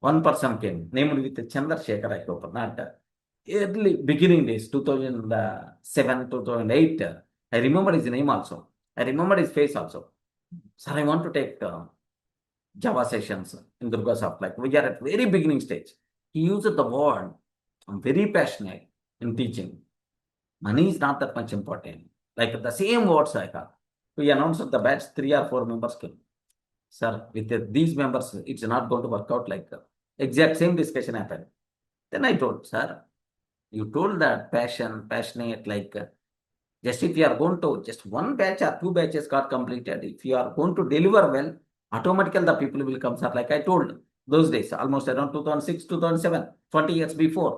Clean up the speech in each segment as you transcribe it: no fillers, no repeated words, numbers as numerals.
One person came, named with Chandrasekhar, I hope, not early beginning days, 2007, 2008. I remember his name also. I remember his face also. Sir, I want to take Java sessions in DURGASOFT. Like we are at very beginning stage. He used the word, I'm very passionate in teaching. Money is not that much important. Like the same words I got. We announced the batch, 3 or 4 members came. Sir, with these members, it's not going to work out like that. Exact same discussion happened. Then I told, sir, you told that passionate, like just if you are going to, just one batch or 2 batches got completed. If you are going to deliver well, automatically the people will come, sir. Like I told those days, almost around 2006, 2007, 20 years before.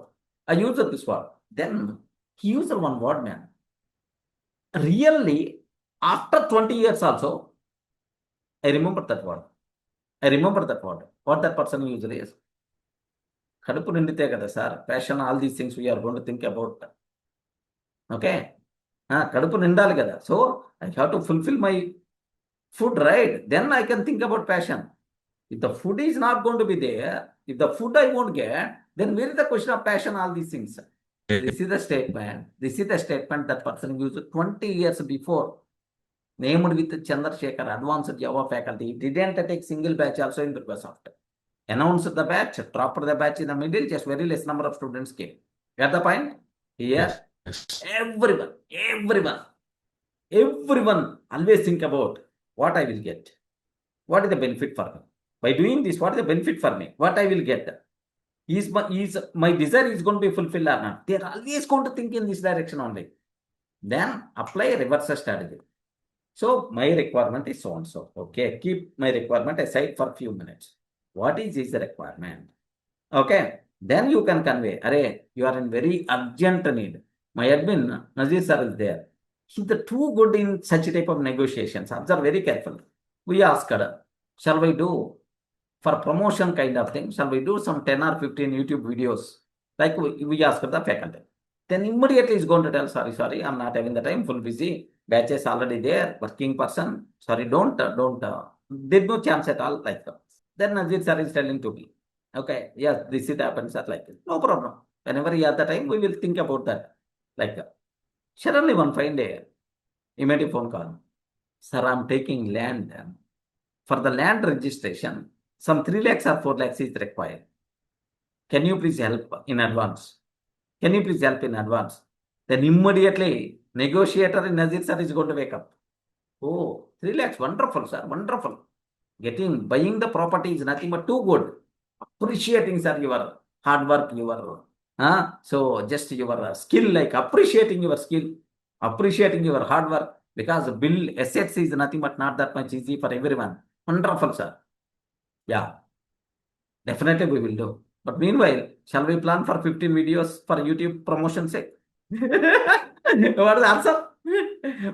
I used this word. Then he used one word, man. Really, after 20 years also, I remember that word. I remember that word. What that person usually is. కడుపు నిండితే కదా sir passion all these things we are going to think about okay కడుపు నిండాలి కదా so I have to fulfil my food right then I can think about passion if the food is not going to be there if the food I won't get then where is the question of passion all these things this is the statement that person use 20 years before named with Chandrasekhar, Advanced Java faculty. He didn't take single batch also in DURGASOFT. Announced the batch, dropped the batch in the middle, just very less number of students came. Get the point? Here, everyone always think about what I will get. What is the benefit for me? By doing this, what is the benefit for me? What I will get? Is my desire is going to be fulfilled or not? They are always going to think in this direction only. Then apply a reverse strategy. So my requirement is so and so. Okay, keep my requirement aside for few minutes. What is his requirement? Okay, then you can convey, Array, you are in very urgent need. My admin, Nazir sir, is there. He's too good in such type of negotiations. Observe very carefully. We asked her, shall we do for promotion kind of thing? Shall we do some 10 or 15 YouTube videos? Like we asked the faculty. Then immediately he's going to tell, sorry, I'm not having the time, full busy. Batches already there, working person. Sorry, don't. There's no chance at all like that. Then Nazir sir is telling to me, okay, yes, this it happens like this. No problem. Whenever you have the time, we will think about that. Like that. Suddenly one fine day, he made a phone call. Sir, I'm taking land. For the land registration, some 3 lakhs or 4 lakhs is required. Can you please help in advance? Can you please help in advance? Then immediately, negotiator in Nazir sir is going to wake up. Oh, 3 lakhs, wonderful, sir, wonderful. Buying the property is nothing but too good. Appreciating, sir, your hard work, so just your skill, like appreciating your skill, appreciating your hard work, because build assets is nothing but not that much easy for everyone. Wonderful, sir. Yeah, definitely we will do. But meanwhile, shall we plan for 15 videos for YouTube promotion sake? What is the answer?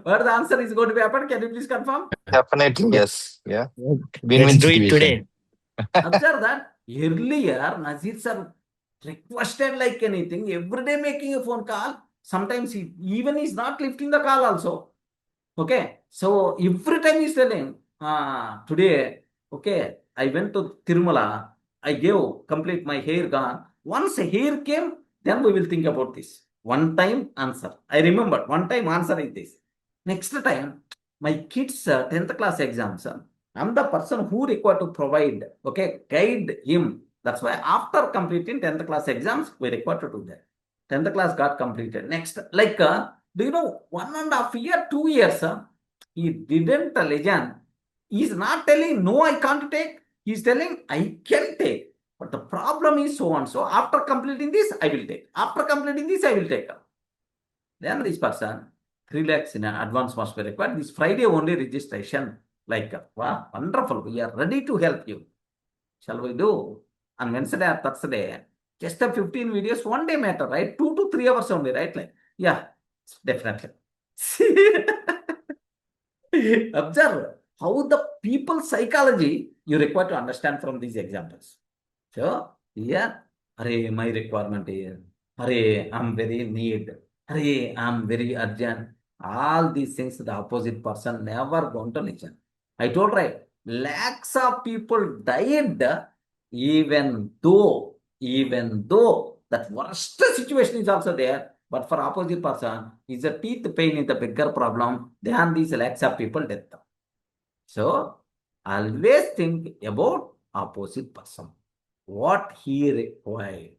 What the answer is going to be happen? Can you please confirm? Definitely, yes. Yeah. Let's do it today. Observe that earlier, Nazir sir requested like anything, every day making a phone call. Sometimes he even is not lifting the call also. Okay, so every time he's telling, today, okay, I went to Tirumala, I gave complete my hair gone. Once a hair came, then we will think about this. One time answer. I remember one time answer is this. Next time, my kids 10th class exams, I'm the person who required to provide, okay, guide him. That's why after completing 10th class exams, we required to do that. 10th class got completed. Next, like, do you know, 1.5 years, 2 years, he didn't legend. He's not telling, no, I can't take. He's telling, I can take. But the problem is so and so. After completing this, I will take. After completing this, I will take. Then this person, 3 lakhs in advance must be required. This Friday only registration. Like, wow, wonderful. We are ready to help you. Shall we do? On Wednesday or Thursday, just the 15 videos, one day matter, right? 2 to 3 hours only, right? Like, yeah, definitely. Observe how the people's psychology you require to understand from these examples. So, here, my requirement is, I'm very need, I'm very urgent. All these things, the opposite person never going to listen. I told, right, lakhs of people died even though that worst situation is also there, but for opposite person, is a teeth pain is the bigger problem than these lakhs of people death. So always think about opposite person, what he required.